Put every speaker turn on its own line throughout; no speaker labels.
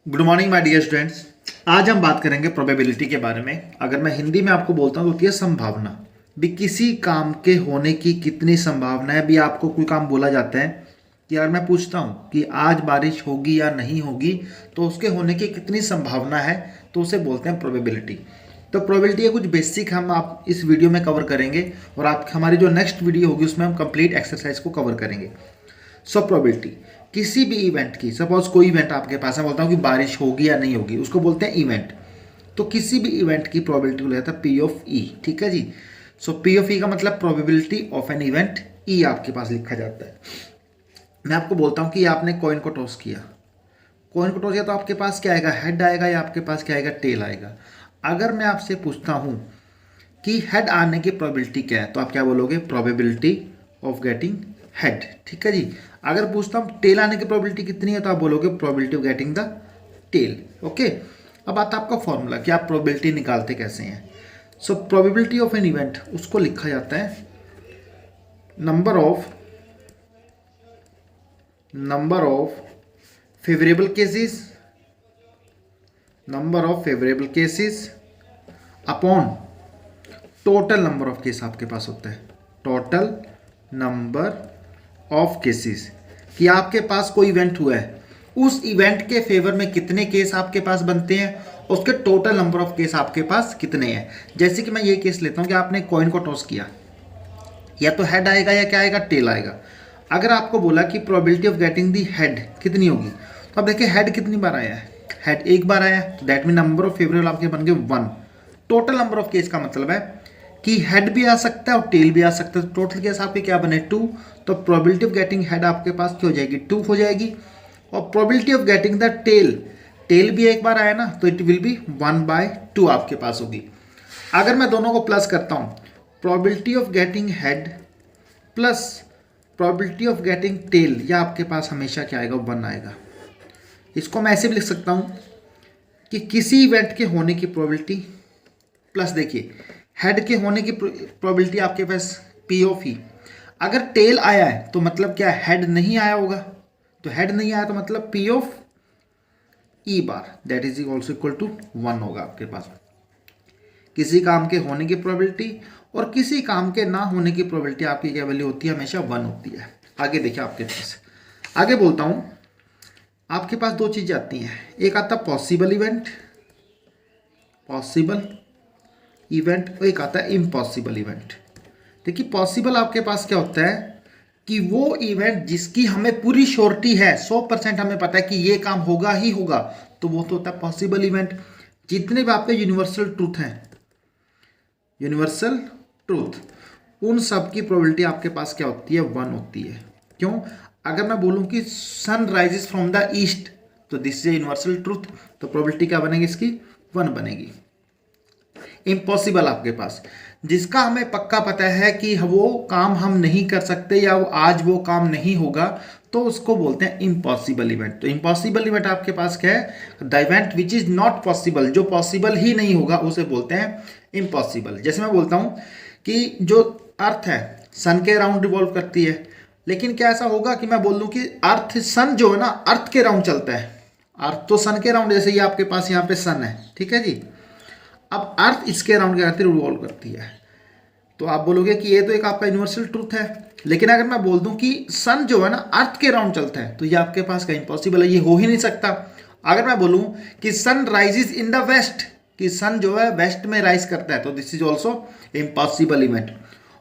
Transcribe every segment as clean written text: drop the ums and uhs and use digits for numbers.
Good morning my dear students. आज हम बात करेंगे प्रोबेबिलिटी के बारे में। अगर मैं हिंदी में आपको बोलता हूँ तो होती है संभावना। भी किसी काम के होने की कितनी संभावना है। भी आपको कोई काम बोला जाता है कि अगर मैं पूछता हूँ कि आज बारिश होगी या नहीं होगी तो उसके होने की कितनी संभावना है, तो उसे बोलते हैं प्रोबेबिलिटी। तो प्रोबेबिलिटी के कुछ बेसिक हम आप इस वीडियो में कवर करेंगे और आप हमारी जो नेक्स्ट वीडियो होगी उसमें हम कंप्लीट एक्सरसाइज को कवर करेंगे। सो प्रोबेबिलिटी किसी भी इवेंट की, सपोज कोई इवेंट आपके पास है, बोलता हूँ कि बारिश होगी या नहीं होगी, उसको बोलते हैं इवेंट। तो किसी भी इवेंट की प्रोबेबिलिटी को लेता है पी ऑफ ई। ठीक है जी। सो पी ऑफ ई का मतलब प्रोबेबिलिटी ऑफ एन इवेंट, ई आपके पास लिखा जाता है। मैं आपको बोलता हूँ कि आपने कॉइन को टॉस किया, कॉइन को टॉस किया तो आपके पास क्या आएगा, हेड आएगा या आपके पास क्या आएगा, टेल आएगा। अगर मैं आपसे पूछता हूँ कि हेड आने की प्रोबेबिलिटी क्या है, तो आप क्या बोलोगे, प्रोबेबिलिटी ऑफ गेटिंग हेड। ठीक है जी। अगर पूछता हूँ टेल आने की प्रोबेबिलिटी कितनी है, तो आप बोलोगे probability of getting the tail. Okay. अब आता है आपका फॉर्मूला कि आप प्रोबेबिलिटी निकालते कैसे हैं। So probability of an event उसको लिखा जाता है number of favourable cases upon total number of case. आपके पास होता है टोटल नंबर ऑफ केसेस, कि आपके पास कोई इवेंट हुआ है, उस इवेंट के फेवर में कितने केस आपके पास बनते हैं, उसके टोटल नंबर ऑफ केस आपके पास कितने हैं। जैसे कि मैं ये केस लेता हूँ कि आपने कॉइन को टॉस किया, या तो हेड आएगा या क्या आएगा, टेल आएगा। अगर आपको बोला कि probability of getting the head कितनी होगी, तो अब देखिए हेड कितनी बार आया है, हेड एक बार आया है, तो that mean number of favourable आपके बन गए 1। टोटल नंबर ऑफ केस का मतलब है कि हेड भी आ सकता है और टेल भी आ सकता है। तो टोटल केस आपके क्या बने, 2। तो प्रोबेबिलिटी ऑफ गेटिंग हेड आपके पास क्या हो जाएगी, 2 हो जाएगी। और probability of getting the tail, tail भी एक बार आया ना, तो इट विल बी 1/2 आपके पास होगी। अगर मैं दोनों को प्लस करता हूँ, probability of getting head plus probability of getting tail, या आपके पास हमेशा क्या आएगा, 1 आएगा। इसको मैं ऐसे भी लिख सकता हूँ कि किसी इवेंट के होने की प्रोबेबिलिटी प्लस, देखिए हेड के होने की प्रोबेबिलिटी आपके पास पी ऑफ ई। अगर टेल आया है तो मतलब क्या, हेड नहीं आया होगा, तो हेड नहीं आया तो मतलब P of E bar that is also equal to 1 होगा आपके पास। किसी काम के होने की प्रोबेबिलिटी और किसी काम के ना होने की प्रोबेबिलिटी आपकी क्या वैल्यू होती है, हमेशा 1 होती है। आगे देखिए आपके पास, आगे बोलता हूं, आपके पास दो चीजें आती हैं, एक आता पॉसिबल इवेंट और एक आता है इम्पॉसिबल इवेंट। देखिए पॉसिबल आपके पास क्या होता है कि वो इवेंट जिसकी हमें पूरी श्योरिटी है, 100% हमें पता है कि ये काम होगा ही होगा, तो वो तो होता है पॉसिबल इवेंट। जितने भी आपके यूनिवर्सल ट्रूथ, उन सब की प्रोबेबिलिटी आपके पास क्या होती है, 1 होती है। क्यों, अगर मैं बोलूं कि sun rises from the east, तो दिस इज यूनिवर्सल ट्रूथ, तो प्रोबेबिलिटी क्या बनेगी इसकी, 1 बनेगी। इम्पॉसिबल आपके पास, जिसका हमें पक्का पता है कि वो काम हम नहीं कर सकते या आज वो काम नहीं होगा, तो उसको बोलते हैं इम्पॉसिबल इवेंट। तो इम्पॉसिबल इवेंट आपके पास क्या है, the event which is not possible, जो पॉसिबल ही नहीं होगा उसे बोलते हैं इम्पॉसिबल। जैसे मैं बोलता हूं कि जो अर्थ है सन के अराउंड रिवॉल्व करती है, लेकिन क्या ऐसा होगा कि मैं बोल दूं कि अर्थ, सन जो है ना अर्थ के अराउंड चलता है, अर्थ तो सन के अराउंड, जैसे ये आपके पास यहाँ पे सन है, ठीक है जी। अब अर्थ इसके अराउंड क्या करती है, रिवॉल्व करती है, तो आप बोलोगे कि ये तो एक आपका यूनिवर्सल ट्रूथ है। लेकिन अगर मैं बोल दूं कि सन जो है ना अर्थ के अराउंड चलता है, तो ये आपके पास का इम्पॉसिबल है, ये हो ही नहीं सकता। अगर मैं बोलूं कि sun rises in the west, कि सन जो है वेस्ट में राइज करता है, तो this is also impossible event.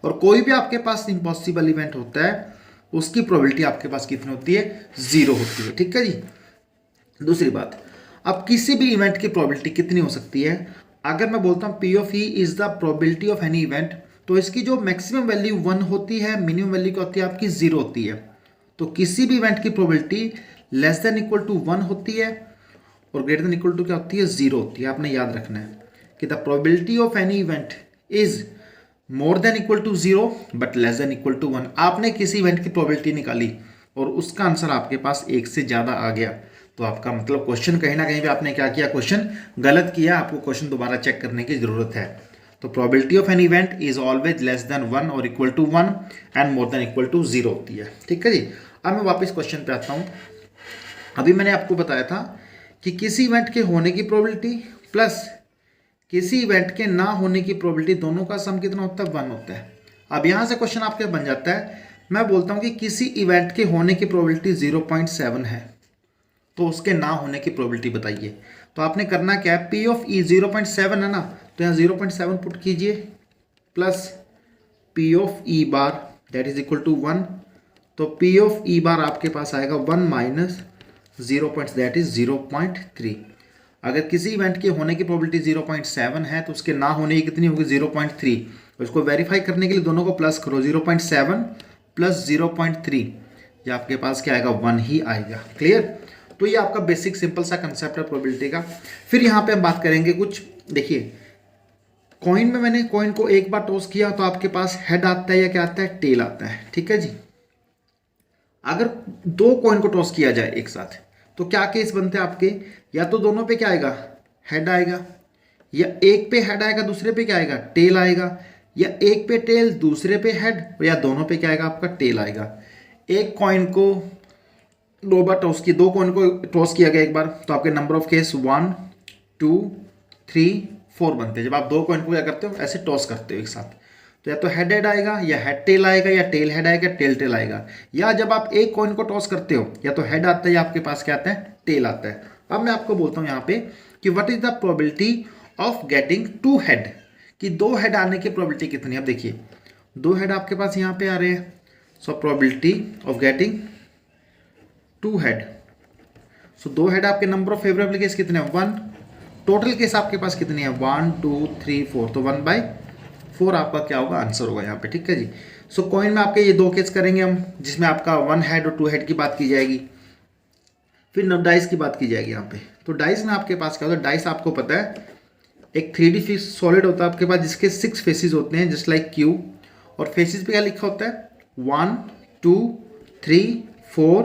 और कोई भी आपके पास इम्पॉसिबल इवेंट होता है उसकी प्रोबेबिलिटी आपके पास कितनी होती है, 0 होती है। ठीक है जी। दूसरी बात, अब किसी भी इवेंट की प्रोबेबिलिटी कितनी हो सकती है, अगर मैं बोलता हूँ P of E is the probability of any event, तो इसकी जो मैक्सिमम वैल्यू 1 होती है, मिनिमम वैल्यू क्या होती है आपकी, 0 होती है। तो किसी भी इवेंट की probability less than equal to 1 होती है और ग्रेटर देन इक्वल टू क्या होती है, 0 होती है। आपने याद रखना है कि the probability of any event is more than equal to 0 but less than equal to 1। आपने किसी इवेंट की प्रोबेबिलिटी निकाली और उसका आंसर आपके पास 1 से ज़्यादा आ गया, तो आपका मतलब क्वेश्चन कहीं ना कहीं पे आपने क्या किया, क्वेश्चन गलत किया, आपको क्वेश्चन दोबारा चेक करने की जरूरत है। तो probability of an event is always less than 1 और equal to 1 and more than equal to 0 होती है। ठीक है जी। अब मैं वापस क्वेश्चन पे आता हूँ। अभी मैंने आपको बताया था कि किसी इवेंट के होने की प्रोबेबिलिटी प्लस किसी इवेंट के ना होने की प्रोबेबिलिटी, दोनों का सम कितना होता है? 1 होता है। अब यहाँ से क्वेश्चन आपके बन जाता है, मैं बोलता हूँ कि किसी इवेंट के होने की प्रोबेबिलिटी 0.7 है, तो उसके ना होने की प्रोबेबिलिटी बताइए। तो आपने करना क्या है, P ऑफ E 0.7 है ना, तो यहाँ 0.7 पुट कीजिए plus P of E bar that is equal to 1। तो P ऑफ E बार आपके पास आएगा 1 माइनस 0 दैट इज 0.3। अगर किसी इवेंट के होने की प्रोबेबिलिटी 0.7 है तो उसके ना होने की कितनी होगी? 0.3। उसको वेरीफाई करने के लिए दोनों को प्लस करो, 0.7 प्लस 0.3, ये आपके पास क्या आएगा? 1 ही आएगा। क्लियर? तो ये आपका बेसिक सिंपल सा कंसेप्ट है प्रोबेबिलिटी का। फिर यहाँ पे हम बात करेंगे कुछ, देखिए कॉइन में मैंने कॉइन को एक बार टॉस किया तो आपके पास हेड आता है या क्या आता है? टेल आता है। ठीक है जी। अगर 2 कॉइन को टॉस किया जाए एक साथ तो क्या केस बनते हैं आपके? या तो दोनों पे क्या आएगा? हेड आएगा, या एक पे हेड आएगा दूसरे पे क्या आएगा? टेल आएगा, या एक पे टेल दूसरे पे हेड, या दोनों पे क्या आएगा? आपका टेल आएगा। एक कॉइन को 2 बार टॉस किया, 2 कॉइन को टॉस किया गया एक बार, तो आपके नंबर ऑफ केस 1 2 3 4 बनते हैं। जब आप 2 कॉइन को क्या करते हो? ऐसे टॉस करते हो एक साथ, तो या तो हेड हेड आएगा, या हेड टेल आएगा, या टेल हेड आएगा, टेल टेल आएगा। या जब आप एक कॉइन को टॉस करते हो या तो हेड आता है या आपके पास क्या आता है? टेल आता है। अब मैं आपको बोलता हूँ यहाँ पे कि what is the probability of getting 2 head, कि 2 हेड आने की प्रोबेबिलिटी कितनी है? अब देखिए 2 हेड आपके पास यहाँ पे आ रहे हैं, so probability of getting 2 head. So 2 head आपके नंबर ऑफ फेवरेबल केस कितने हैं? 1। टोटल केस आपके पास कितनी है? 1 2 3 4, तो 1/4 आपका क्या होगा? आंसर होगा यहाँ पे। ठीक है जी। सो कॉइन में आपके ये 2 केस करेंगे हम, जिसमें आपका 1 हेड और 2 हेड की बात की जाएगी। फिर डाइस की बात की जाएगी यहाँ पे। तो डाइस में आपके पास क्या होता है? डाइस आपको पता है एक 3D फिश सॉलिड होता है आपके पास, जिसके 6 फेसेस होते हैं जस्ट लाइक क्यू, और फेसेस पे क्या लिखा होता है? 1 2 3 4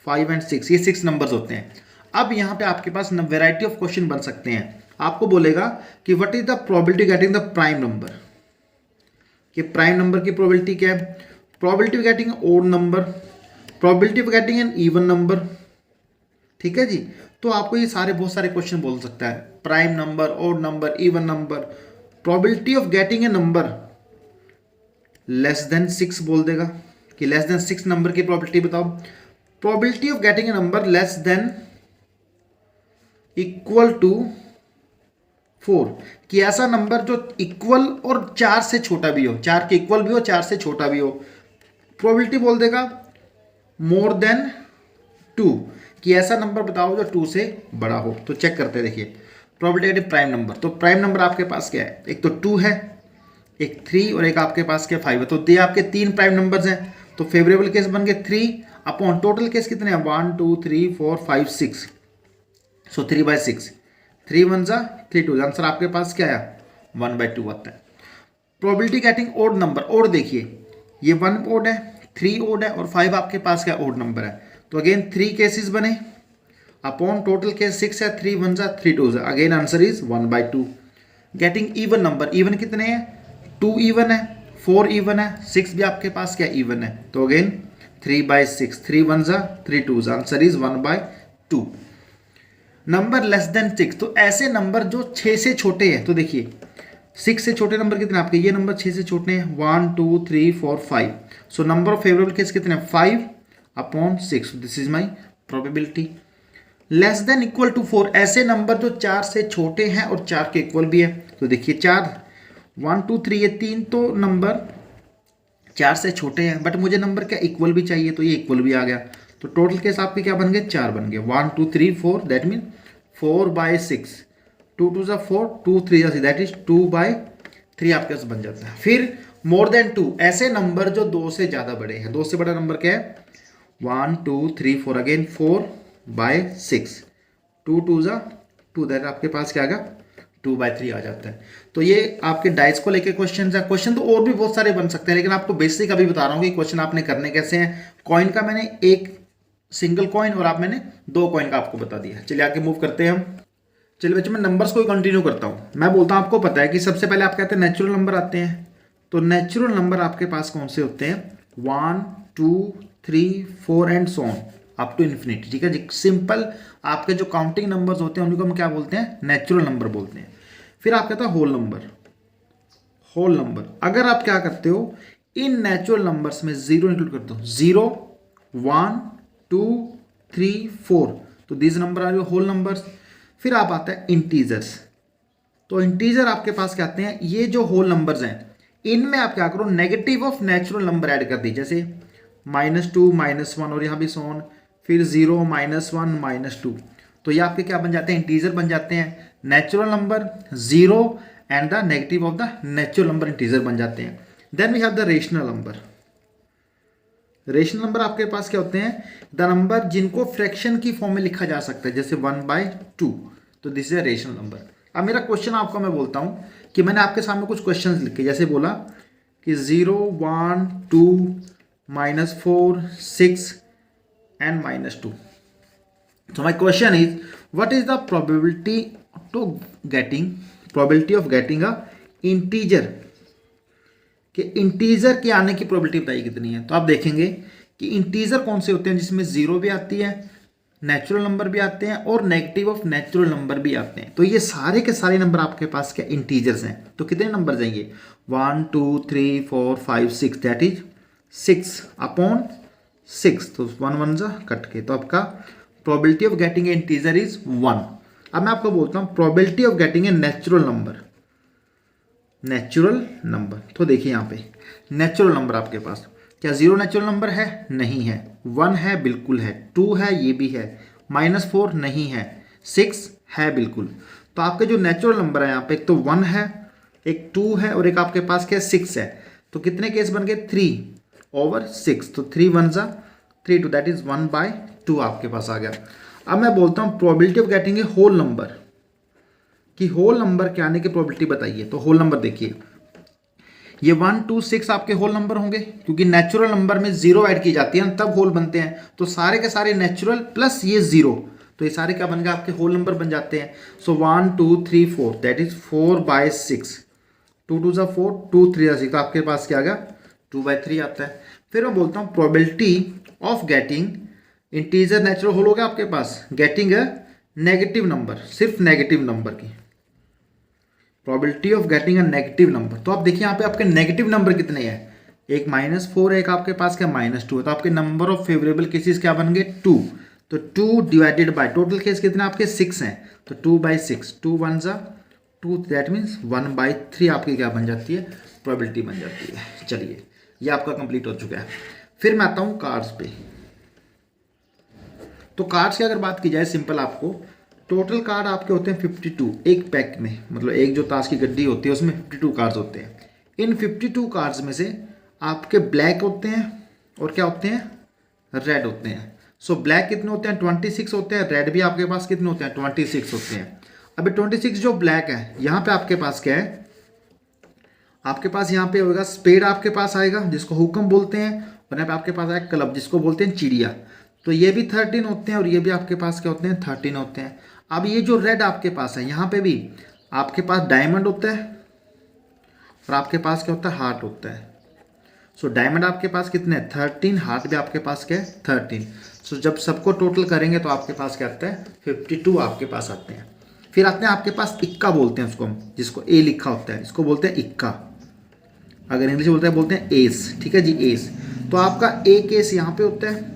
5 एंड 6, ये 6 नंबर्स होते हैं। अब यहाँ पे आपके पास वेराइटी ऑफ क्वेश्चन बन सकते हैं। आपको बोलेगा कि what is the probability getting the prime number, कि प्राइम नंबर की प्रोबेबिलिटी क्या है? Probability of getting odd number, probability of getting an even number. ठीक है जी। तो आपको ये सारे बहुत सारे क्वेश्चन बोल सकता है, prime number, odd number, even number. Probability of getting a number less than 6 बोल देगा कि लेस देन 6 नंबर की प्रोबेबिलिटी बताओ। Probability of getting a number less than equal to 4, कि ऐसा नंबर जो इक्वल और 4 से छोटा भी हो, 4 के इक्वल भी हो, 4 से छोटा भी हो। प्रोबेबिलिटी बोल देगा मोर देन 2, कि ऐसा नंबर बताओ जो 2 से बड़ा हो। तो चेक करते हैं, देखिए प्रोबेबिलिटी प्राइम नंबर। तो प्राइम नंबर आपके पास क्या है? एक तो 2 है, एक 3 और एक आपके पास क्या 5 है। तो ये आपके 3 प्राइम नंबर्स हैं। तो फेवरेबल केस बन गए 3 अपॉन टोटल केस कितने हैं? 1 2 3 4 5 6, सो 3/6। 3 1 जा 3 2, आंसर आपके पास क्या आया? 1/2 आता है। Probability getting odd number, odd देखिए ये 1 ओड है, 3 ओड है और 5 आपके पास क्या ओड नंबर है। तो अगेन 3 केसेस बने अपॉन टोटल केस 6 है, 3 1 जा 3 2 जा, again answer is 1/2। Getting even number, even कितने हैं? 2 इवन है, 4 इवन है, 6 भी आपके पास क्या इवन है। तो अगेन 3/6, 3 1 जा 3 2 जा, answer is 1/2। Number less than 6, तो ऐसे नंबर जो 6 से छोटे हैं। तो देखिए 6 से छोटे नंबर कितने आपके? ये नंबर 6 से छोटे हैं 1 2 3 4 5। So number of favourable case कितने हैं? 5/6, this is my probability. Less than equal to 4, ऐसे नंबर जो 4 से छोटे हैं और 4 के इक्वल भी है। तो देखिए 4 1 2 3 ये 3 तो नंबर 4 से छोटे हैं, बट मुझे नंबर क्या इक्वल भी चाहिए, तो ये इक्वल भी आ गया। तो टोटल केस आपके क्या बन गए? 4 बन गए। 1 2 3 4, दैट मीन 4/6, 2 2 जा 4, 2 3 जा 6, दैट इज 2/3 आपके पास बन जाता है। फिर मोर देन 2, ऐसे नंबर जो 2 से ज़्यादा बड़े हैं। 2 से बड़ा नंबर क्या है? 1 2 3 4, अगेन 4/6, 2 2 जा 2, दैट आपके पास क्या आएगा? 2/3 आ जाता है। तो ये आपके डाइस को लेके क्वेश्चन है। क्वेश्चन तो और भी बहुत सारे बन सकते हैं, लेकिन आपको बेसिक अभी बता रहा हूँ कि क्वेश्चन आपने करने कैसे हैं। कॉइन का मैंने एक सिंगल कॉइन और आप मैंने 2 कॉइन का आपको बता दिया। चलिए आगे मूव करते हैं हम। चलिए बच्चों मैं नंबर्स को कंटिन्यू करता हूँ। मैं बोलता हूँ आपको पता है कि सबसे पहले आप कहते हैं नेचुरल नंबर आते हैं। तो नेचुरल नंबर आपके पास कौन से होते हैं? 1 2 3 4 and so on. Up to infinity, ठीक है जी। सिंपल आपके जो काउंटिंग नंबर्स होते हैं उनको हम क्या बोलते हैं, नेचुरल नंबर बोलते हैं। फिर आप कहते हैं होल नंबर। होल नंबर अगर आप क्या करते हो, इन नेचुरल नंबर्स में जीरो इंक्लूड करते हो, 0 1 2 3 4, तो these number are your whole numbers. फिर आप आता है इंटीजर्स। तो इंटीजर आपके पास क्या आते हैं, ये जो होल नंबर्स हैं इनमें आप क्या करो, negative of natural number add कर दीजिए, जैसे -2 -1 और यहाँ भी सोन, फिर 0 -1 -2, तो ये आपके क्या बन जाते हैं, इंटीजर बन जाते हैं। Natural number 0 and the negative of the natural number integer बन जाते हैं। Then we have the rational number. Rational number आपके पास क्या होते हैं, द नंबर जिनको फ्रैक्शन की फॉर्म में लिखा जा सकता है, जैसे 1/2, तो this is a rational number. अब मेरा क्वेश्चन आपको मैं बोलता हूं कि मैंने आपके सामने कुछ क्वेश्चंस लिखे, जैसे बोला कि 0 1 2 -4 6 and -2। So my question is, what is the probability of getting a integer, कि इंटीजर के आने की प्रोबेबिलिटी बताइए कितनी है। तो आप देखेंगे कि इंटीजर कौन से होते हैं जिसमें 0 भी आती है, नेचुरल नंबर भी आते हैं और नेगेटिव ऑफ नेचुरल नंबर भी आते हैं। तो ये सारे के सारे नंबर आपके पास क्या इंटीजर्स हैं। तो कितने नंबर जाएंगे, 1 2 3 4 5 6, दैट इज 6/6, तो 1 1 जा कट के, तो आपका probability of getting a integer is 1। अब मैं आपको बोलता हूं probability of getting a natural number. Natural number, तो देखिए यहाँ पे नेचुरल नंबर आपके पास क्या 0 नेचुरल नंबर है, नहीं है। 1 है, बिल्कुल है। 2 है, ये भी है। -4 नहीं है। 6 है, बिल्कुल। तो आपके जो नेचुरल नंबर है यहाँ पे, एक तो 1 है, एक 2 है और एक आपके पास क्या 6 है। तो कितने केस बन गए, 3/6, तो 3 1 जा 3 2, दैट इज 1/2 आपके पास आ गया। अब मैं बोलता हूँ probability of getting a whole number, कि होल नंबर के आने की प्रोबेबिलिटी बताइए। तो होल नंबर देखिए, ये 1 2 6 आपके होल नंबर होंगे, क्योंकि नेचुरल नंबर में 0 ऐड की जाती है तब होल बनते हैं। तो सारे के सारे नेचुरल प्लस ये 0, तो ये सारे क्या बन गए, आपके होल नंबर बन जाते हैं। सो 1 2 3 4, दैट इज 4/6, 2 2 जा 4, 2 3 जा 6, तो आपके पास क्या आ गया, 2/3 आता है। फिर मैं बोलता हूँ probability of getting integer natural whole हो गया आपके पास, गेटिंग अ नेगेटिव नंबर, सिर्फ नेगेटिव नंबर की probability of getting a negative number. तो आप देखिए यहाँ पे आपके नेगेटिव नंबर कितने हैं, एक -4 है, एक आपके पास क्या -2 है। तो आपके नंबर ऑफ फेवरेबल केसेस क्या बन गए, 2। तो 2 डिवाइडेड बाय टोटल केस कितने आपके 6 हैं, तो 2/6, 2 1 जा 2, दैट मीन्स 1/3 आपकी क्या बन जाती है, प्रोबेबिलिटी बन जाती है। चलिए ये आपका कंप्लीट हो चुका है। फिर मैं आता हूँ कार्ड्स पे। तो कार्ड्स की अगर बात की जाए, सिंपल आपको टोटल कार्ड आपके होते हैं 52 एक पैक में, मतलब एक जो ताश की गड्डी होती है उसमें 52 कार्ड्स होते हैं। इन 52 कार्ड्स में से आपके ब्लैक होते हैं और क्या होते हैं, रेड होते हैं। सो ब्लैक कितने होते हैं, 26 होते हैं। रेड भी आपके पास कितने होते हैं, 26 होते हैं। अभी 26 जो ब्लैक है, यहाँ पे आपके पास क्या है, आपके पास यहाँ पे होगा स्पेड आपके पास आएगा, जिसको हुक्म बोलते हैं, और यहाँ पे आपके पास आएगा क्लब, जिसको बोलते हैं चिड़िया। तो ये भी 13 होते हैं और ये भी आपके पास क्या होते हैं, 13 होते हैं। अब ये जो रेड आपके पास है, यहाँ पे भी आपके पास डायमंड होता है और आपके पास क्या होता है, हार्ट होता है। सो डायमंड आपके पास कितने हैं, 13, हार्ट भी आपके पास क्या है, 13। सो जब सबको टोटल करेंगे तो आपके पास क्या आता है, 52 आपके पास आते हैं। फिर आते हैं आपके पास इक्का बोलते हैं उसको हम, जिसको ए लिखा होता है, इसको बोलते हैं इक्का। अगर इंग्लिश में बोलते हैं एस, ठीक है जी, एस। तो आपका एक केस यहाँ पे होता है,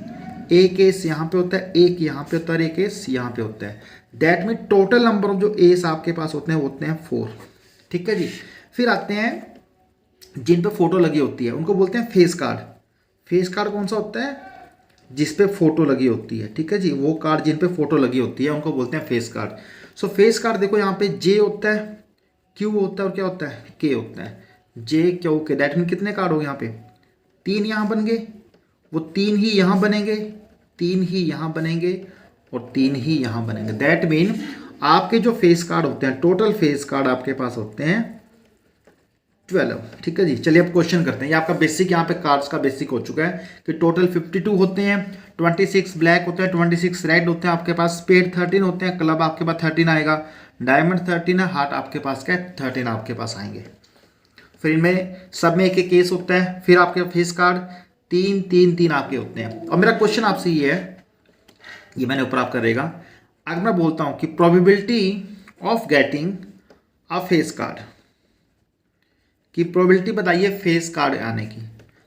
एक केस यहाँ पे होता है, एक यहाँ पे होता है, एक केस यहाँ पे होता है। That mean total number of जो एस आपके पास होते हैं वो होते हैं 4, ठीक है जी। फिर आते हैं जिन पे फोटो लगी होती है, उनको बोलते हैं फेस कार्ड। फेस कार्ड कौन सा होता है, जिस पे फोटो लगी होती है, ठीक है जी। वो कार्ड जिन पे फोटो लगी होती है उनको बोलते हैं फेस कार्ड। सो फेस कार्ड देखो यहाँ पे जे होता है, क्यू होता है और क्या होता है, के होता है। जे क्यू के, दैट मीन कितने कार्ड हो यहाँ पे, 3 यहाँ बन गए, वो 3 ही यहाँ बनेंगे, 3 ही यहाँ बनेंगे और 3 ही यहाँ बनेंगे। दैट मीन आपके जो फेस कार्ड होते हैं, टोटल फेस कार्ड आपके पास होते हैं 12, ठीक है जी। चलिए अब क्वेश्चन करते हैं। ये आपका बेसिक यहाँ पे कार्ड्स का बेसिक हो चुका है कि टोटल 52 होते हैं, 26 ब्लैक होते हैं, 26 रेड होते हैं आपके पास, स्पेड 13 होते हैं, क्लब आपके पास 13 आएगा, डायमंड 13 है, हार्ट आपके पास क्या है, 13 आपके पास आएंगे। फिर इनमें सब में एक एक केस होता है। फिर आपके फेस कार्ड 3 3 3 आपके होते हैं। और मेरा क्वेश्चन आपसे ये है ये मैंने ऊपर आप करेगा। अगर मैं बोलता हूँ कि probability of getting a face card, की प्रोबेबिलिटी बताइए फेस कार्ड आने की,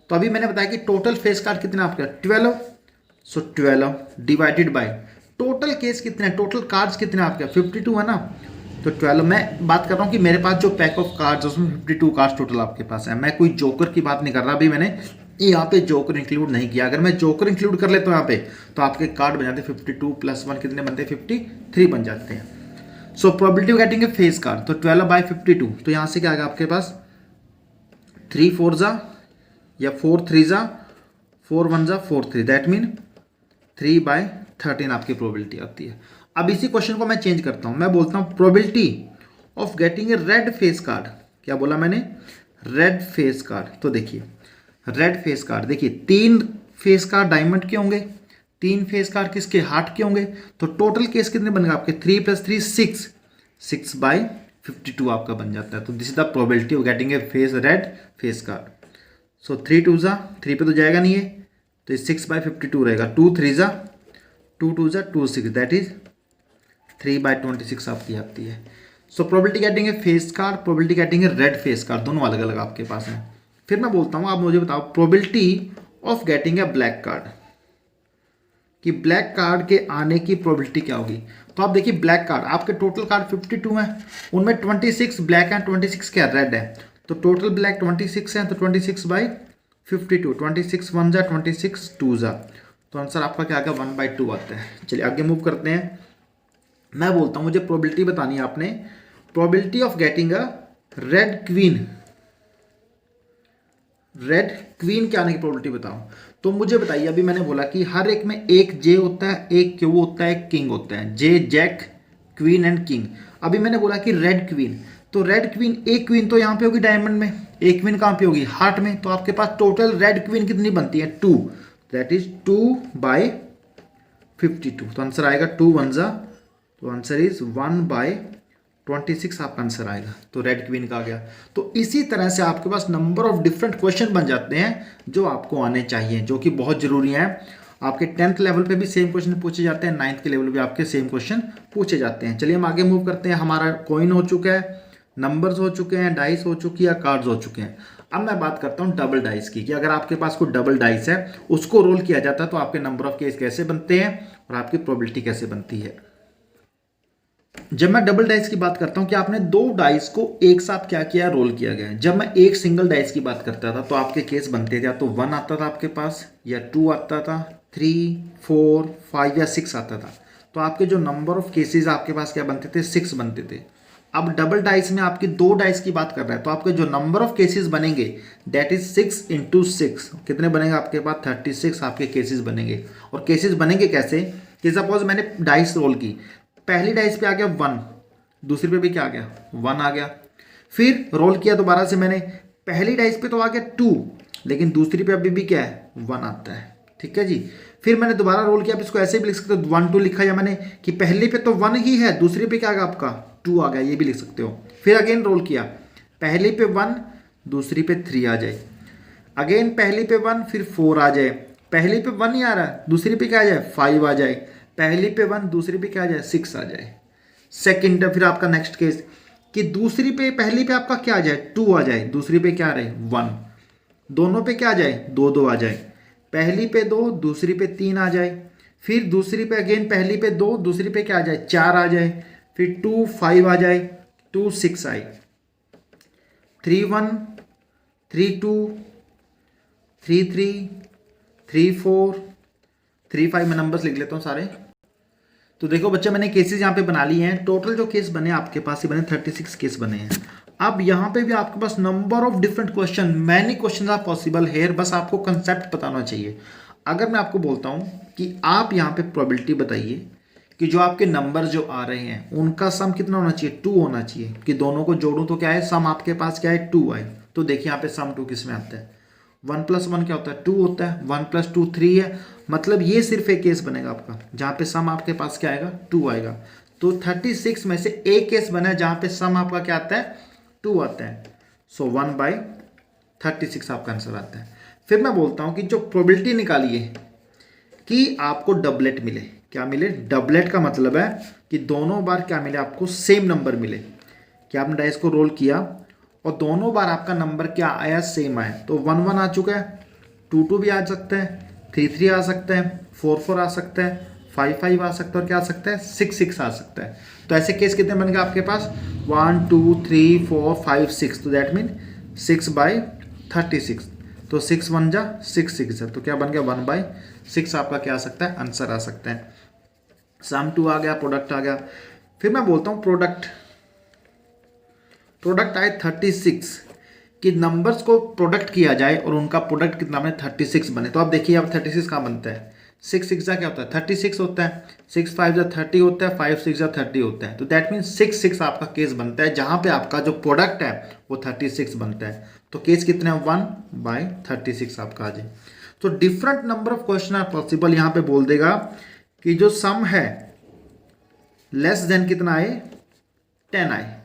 तो अभी मैंने बताया कि टोटल फेस कार्ड कितने आपके 12, सो 12 डिवाइडेड बाय टोटल केस कितने हैं, टोटल कार्ड्स कितने आपके 52 है ना, तो 12। मैं बात कर रहा हूँ कि मेरे पास जो पैक ऑफ कार्ड्स उसमें 52 कार्ड्स टोटल आपके पास है। मैं कोई जोकर की बात नहीं कर रहा, अभी मैंने यहाँ पे जोकर इंक्लूड नहीं किया। अगर मैं जोकर इंक्लूड कर लेता हूँ यहाँ पे तो आपके कार्ड बन जाते 52 + 1 कितने बनते हैं 53 बन जाते हैं। So probability of getting a face card, तो 12/52, तो यहाँ से क्या आएगा आपके पास 3 4 जा या 4 3 जा 4 1 जा 4 3, दैट मीन 3/13 आपकी प्रोबेबिलिटी आती है। अब इसी क्वेश्चन को मैं चेंज करता हूं, मैं बोलता हूं probability of getting A red face card. क्या बोला मैंने, रेड फेस कार्ड। तो देखिए रेड फेस कार्ड, देखिए 3 फेस कार्ड डायमंड के होंगे, 3 फेस कार्ड किसके हार्ट के होंगे, तो टोटल केस कितने बनेगा आपके 3 + 3 6, 6/52 आपका बन जाता है। तो this is the probability of getting a face red face card. So 3 2 जा 3 पे तो जाएगा नहीं है, तो 6/52 रहेगा, 2 3 जा 2 2 जा 2 6, दैट इज 3/26 आपकी आती है। So probability getting a face card, probability getting a red face card, दोनों अलग अलग आपके पास हैं। फिर मैं बोलता हूँ आप मुझे बताओ probability of getting A black card, कि ब्लैक कार्ड के आने की प्रोबेबिलिटी क्या होगी। तो आप देखिए ब्लैक कार्ड आपके टोटल कार्ड 52 हैं, उनमें 26 ब्लैक हैं, 26 क्या रेड है, तो टोटल ब्लैक 26 हैं, तो 26/52, 26 1 जा 26 2 जा, तो आंसर आपका क्या आएगा 1/2 आता है। चलिए आगे मूव करते हैं। मैं बोलता हूँ मुझे प्रोबेबिलिटी बतानी है आपने, probability of getting a red queen, red queen के आने की प्रोबेबिलिटी बताओ। तो मुझे बताइए, अभी मैंने बोला कि हर एक में एक जे होता है, एक क्यू होता है, एक किंग होता है, जे जैक क्वीन एंड किंग। अभी मैंने बोला कि रेड क्वीन, तो रेड क्वीन, एक क्वीन तो यहाँ पे होगी डायमंड में, एक क्वीन कहाँ पे होगी हार्ट में, तो आपके पास टोटल रेड क्वीन कितनी बनती है 2, दैट इज 2/52, तो आंसर आएगा 2 1 जा, तो आंसर इज 1/26 आपका आंसर आएगा। तो रेड क्वीन का आ गया। तो इसी तरह से आपके पास नंबर ऑफ डिफरेंट क्वेश्चन बन जाते हैं जो आपको आने चाहिए, जो कि बहुत जरूरी है। आपके 10th लेवल पे भी सेम क्वेश्चन पूछे जाते हैं, 9th के लेवल पे आपके सेम क्वेश्चन पूछे जाते हैं। चलिए हम आगे मूव करते हैं। हमारा कॉइन हो चुका है, नंबर्स हो चुके हैं, डाइस हो चुकी है, कार्ड्स हो चुके हैं। अब मैं बात करता हूँ डबल डाइस की, कि अगर आपके पास कोई डबल डाइस है उसको रोल किया जाता है तो आपके नंबर ऑफ केस कैसे बनते हैं और आपकी प्रोबेबिलिटी कैसे बनती है। जब मैं डबल डाइस की बात करता हूं कि आपने 2 डाइस को एक साथ क्या किया, रोल किया गया है। जब मैं एक सिंगल डाइस की बात करता था तो आपके केस बनते थे, या तो 1 आता था आपके पास, या 2 आता था, 3 4 5 या 6 आता था। तो आपके जो नंबर ऑफ केसेस आपके पास क्या बनते थे, 6 बनते थे। अब डबल डाइस में आपकी 2 डाइस की बात कर रहा है तो आपके जो नंबर ऑफ केसेस बनेंगे दैट इज 6 × 6, कितने बनेंगे आपके पास 36 आपके केसेस बनेंगे। और केसेस बनेंगे कैसे, कि सपोज मैंने डाइस रोल की, पहली डाइस पे आ गया 1, दूसरी पे भी क्या आ गया 1 आ गया, फिर रोल किया दोबारा से मैंने, पहली डाइस पे तो आ गया 2, लेकिन दूसरी पे अभी भी क्या है 1 आता है, ठीक है जी। फिर मैंने दोबारा रोल किया, आप इसको ऐसे भी लिख सकते हो 1 2 लिखा, या मैंने कि पहली पे तो 1 ही है, दूसरी पे क्या आ गया आपका 2 आ गया, ये भी लिख सकते हो। फिर अगेन रोल किया, पहली पे 1, दूसरी पे 3 आ जाए, अगेन पहली पे 1, फिर 4 आ जाए, पहली पे 1 ही आ रहा है, दूसरी पे क्या आ जाए 5 आ जाए, पहली पे 1, दूसरी पे क्या आ जाए 6 आ जाए। सेकंड, फिर आपका नेक्स्ट केस कि दूसरी पे, पहली पे आपका क्या आ जाए 2 आ जाए, दूसरी पे क्या आ रहे 1, दोनों पे क्या आ जाए 2 2 आ जाए, पहली पे 2, दूसरी पे 3 आ जाए, फिर दूसरी पे अगेन पहली पे 2, दूसरी पे क्या आ जाए 4 आ जाए, फिर 2 5 आ जाए, 2 6 आए, 3 1 3 2 3 3 3 4 3 5, मैं नंबर्स लिख लेता हूँ सारे। तो देखो बच्चे मैंने केसेस यहाँ पे बना लिए हैं, टोटल जो केस बने आपके पास ही बने 36 केस बने हैं। अब यहाँ पे भी आपके पास number of different question, many question are possible here, बस आपको कंसेप्ट बताना चाहिए। अगर मैं आपको बोलता हूँ कि आप यहाँ पे प्रोबेबिलिटी बताइए कि जो आपके नंबर जो आ रहे हैं उनका सम कितना होना चाहिए 2 होना चाहिए, कि दोनों को जोड़ूं तो क्या है सम आपके पास क्या है 2 आए। तो देखिए यहाँ पे सम 2 किस में आता है, 1 + 1 क्या होता है 2 होता है, 1 + 2 3 है, मतलब ये सिर्फ एक केस बनेगा आपका जहाँ पे सम आपके पास क्या आएगा 2 आएगा। तो 36 में से एक केस बना है जहाँ पे सम आपका क्या आता है 2 आता है, सो 1/36 आपका आंसर आता है। फिर मैं बोलता हूँ कि जो प्रोबेबिलिटी निकालिए कि आपको डबलेट मिले, क्या मिले, डबलेट का मतलब है कि दोनों बार क्या मिले आपको, सेम नंबर मिले, कि आपने डाइस को रोल किया और दोनों बार आपका नंबर क्या आया, सेम आया। तो 1 1 आ चुका है, 2 2 भी आ सकता है, 3 3 आ सकता है, 4 4 आ सकता है, 5 5 आ सकता है और क्या आ सकता है, 6 6 आ सकता है। तो ऐसे केस कितने बन गए आपके पास, 1 2 3 4 5 6, तो दैट मीन 6/36। तो 6 1 जा 6 6 है, तो क्या बन गया 1/6 आपका क्या आ सकता है, आंसर आ सकता है। सम 2 आ गया, प्रोडक्ट आ गया। फिर मैं बोलता हूँ प्रोडक्ट आए 36, कि नंबर्स को प्रोडक्ट किया जाए और उनका प्रोडक्ट कितना बने, 36 बने। तो आप देखिए अब 36 कहाँ बनता है, 6 6 जा क्या होता है, 36 होता है, 6 5 जा 30 होता है, 5 6 जा 30 होता है। तो दैट मीन 6 6 आपका केस बनता है, जहां पे आपका जो प्रोडक्ट है वो 36 बनता है। तो केस कितने हैं, 1/36 आपका आ जाए। तो different number of question are possible. यहाँ पे बोल देगा कि जो सम है लेस देन कितना आए, 10 आए,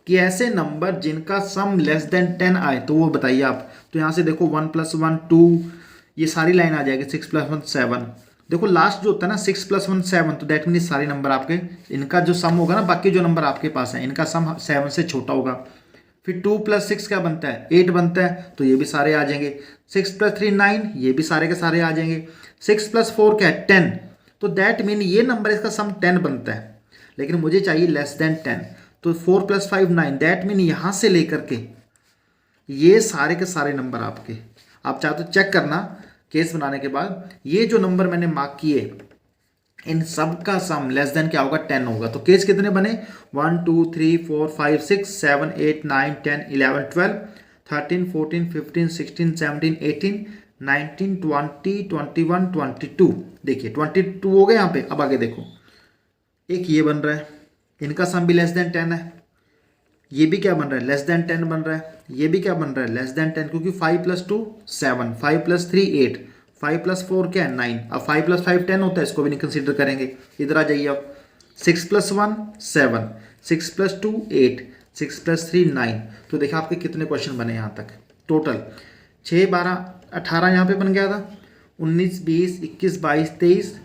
कि ऐसे नंबर जिनका सम लेस देन 10 आए तो वो बताइए आप। तो यहां से देखो 1 + 1 2, ये सारी लाइन आ जाएगी, 6 + 1 7। देखो लास्ट जो होता है ना 6 + 1 7, तो दैट मीन सारे नंबर आपके, इनका जो सम होगा ना, बाकी जो नंबर आपके पास है इनका सम 7 से छोटा होगा। फिर 2 + 6 क्या बनता है, 8 बनता है, तो ये भी सारे आ जाएंगे। 6 + 3 9, ये भी सारे के सारे आ जाएंगे। 6 + 4 क्या है, 10, तो दैट मीन ये नंबर इसका सम 10 बनता है, लेकिन मुझे चाहिए लेस देन 10। तो 4 + 5 9, दैट मीन यहां से लेकर के ये सारे के सारे नंबर आपके, आप चाहे तो चेक करना केस बनाने के बाद, ये जो नंबर मैंने मार्क किए इन सब का सम लेस देन क्या होगा, 10 होगा। तो केस कितने बने, 1 2 3 4 5 6 7 8 9 10 11 12 13 14 15 16 17 18 19 20 21 22। देखिए 22 हो गए यहाँ पे। अब आगे देखो, एक ये बन रहा है, इनका सम भी लेस देन 10 है, ये भी क्या बन रहा है, लेस देन 10 बन रहा है, ये भी क्या बन रहा है, लेस देन 10, क्योंकि 5 + 2 7, 5 + 3 8, 5 + 4 क्या है 9। अब 5 + 5 10 होता है, इसको भी नहीं कंसीडर करेंगे। इधर आ जाइए आप, 6 + 1 7, 6 + 2 8, 6 + 3 9। तो देखा आपके कितने क्वेश्चन बने यहाँ तक, टोटल 6 12 18 यहाँ पे बन गया था, 19 20 21 22 23,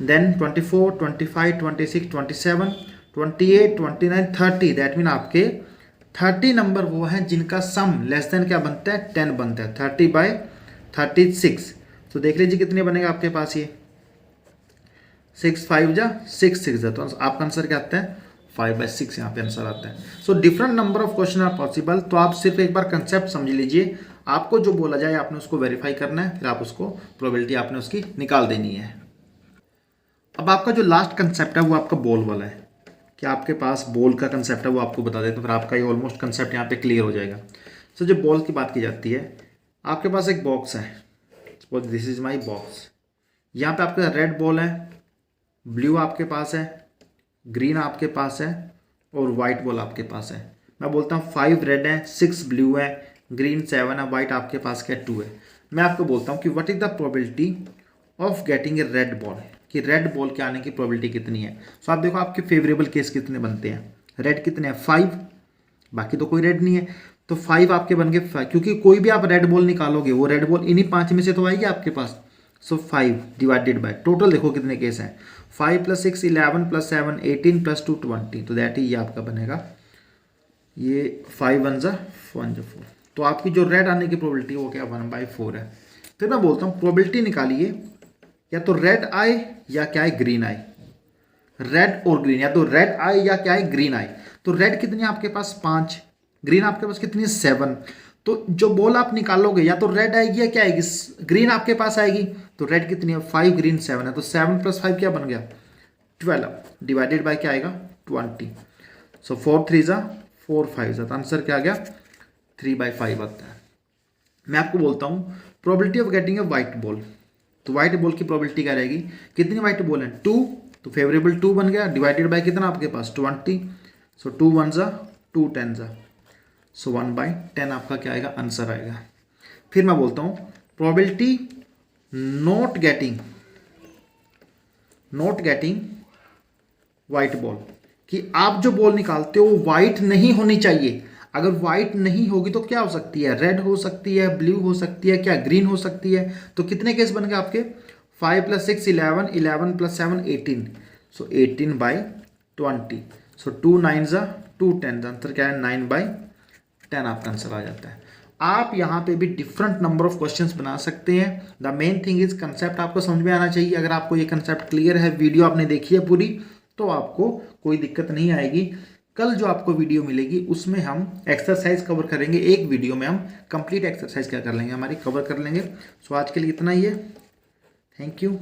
देन 24 25 26 27 28 29 30। दैट मीन आपके 30 नंबर वो हैं जिनका सम लेस देन क्या बनता है, 10 बनता है, 30/36। तो देख लीजिए कितने बनेगा आपके पास, ये 6 5 जा 6 6 जा, तो आपका आंसर क्या आता है, 5/6 यहाँ पे आंसर आता है। So different number of question are possible. तो आप सिर्फ एक बार कंसेप्ट समझ लीजिए, आपको जो बोला जाए आपने उसको वेरीफाई करना है, फिर आप उसको प्रोबेबिलिटी आपने उसकी निकाल देनी है। अब आपका जो लास्ट कंसेप्ट है वो आपका बॉल वाला है, कि आपके पास बॉल का कंसेप्ट है वो आपको बता दें, तो फिर आपका ये ऑलमोस्ट कंसेप्ट यहाँ पे क्लियर हो जाएगा। सो जो बॉल की बात की जाती है, आपके पास एक बॉक्स है, suppose this is my box. यहाँ पे आपका रेड बॉल है, ब्लू आपके पास है, ग्रीन आपके पास है और वाइट बॉल आपके पास है। मैं बोलता हूँ 5 रेड है, 6 ब्लू है, ग्रीन 7 है, वाइट आपके पास क्या 2 है। मैं आपको बोलता हूँ कि what is the probability of getting A red ball, कि रेड बॉल के आने की प्रोबेबिलिटी कितनी है। सो आप देखो आपके फेवरेबल केस कितने बनते हैं, रेड कितने हैं 5, बाकी तो कोई रेड नहीं है, तो 5 आपके बन गए 5, क्योंकि कोई भी आप रेड बॉल निकालोगे वो रेड बॉल इन्हीं 5 में से तो आएगी आपके पास। सो 5 डिवाइडेड बाय टोटल देखो कितने केस हैं, 5 + 6 11 + 7 18 + 2 20। तो दैट ये आपका बनेगा, ये 5 1 जा 1 जा 4। तो आपकी जो रेड आने की प्रोबेबिलिटी वो क्या 1/4 है। फिर मैं बोलता हूँ प्रोबेबिलिटी निकालिए, या तो रेड आए या क्या है ग्रीन आए, रेड और ग्रीन, या तो रेड आए या क्या है ग्रीन आए। तो रेड कितनी है आपके पास 5, ग्रीन आपके पास कितनी है 7। तो जो बॉल आप निकालोगे या तो रेड आएगी या क्या आएगी, ग्रीन आपके पास आएगी। तो रेड कितनी है 5, ग्रीन 7 है, तो 7 + 5 क्या बन गया 12, डिवाइडेड बाय क्या आएगा 20। सो 4 3 जा 4 5 जा, तो आंसर क्या आ गया 3/5 आता है। मैं आपको बोलता हूँ probability of getting A white ball, तो व्हाइट बॉल की प्रोबेबिलिटी क्या रहेगी, कितनी व्हाइट बॉल है 2, तो फेवरेबल 2 बन गया, डिवाइडेड बाय कितना आपके पास 20। सो 2 1 जा 2 10 जा, सो 1/10 आपका क्या आएगा आंसर आएगा। फिर मैं बोलता हूँ probability not getting white ball, कि आप जो बॉल निकालते हो व्हाइट नहीं होनी चाहिए। अगर व्हाइट नहीं होगी तो क्या हो सकती है, रेड हो सकती है, ब्लू हो सकती है, क्या ग्रीन हो सकती है। तो कितने केस बन गए आपके 5 + 6 11, 11 + 7 18, सो 18/20, सो 2 9s 2 10, आंसर क्या है 9/10 आपका आंसर आ जाता है। आप यहाँ पे भी डिफरेंट नंबर ऑफ क्वेश्चंस बना सकते हैं। The main thing is concept आपको समझ में आना चाहिए। अगर आपको ये कंसेप्ट क्लियर है, वीडियो आपने देखी है पूरी, तो आपको कोई दिक्कत नहीं आएगी। कल जो आपको वीडियो मिलेगी उसमें हम एक्सरसाइज कवर करेंगे। एक वीडियो में हम कंप्लीट एक्सरसाइज क्या कर लेंगे, हमारी कवर कर लेंगे। सो आज के लिए इतना ही है। Thank you.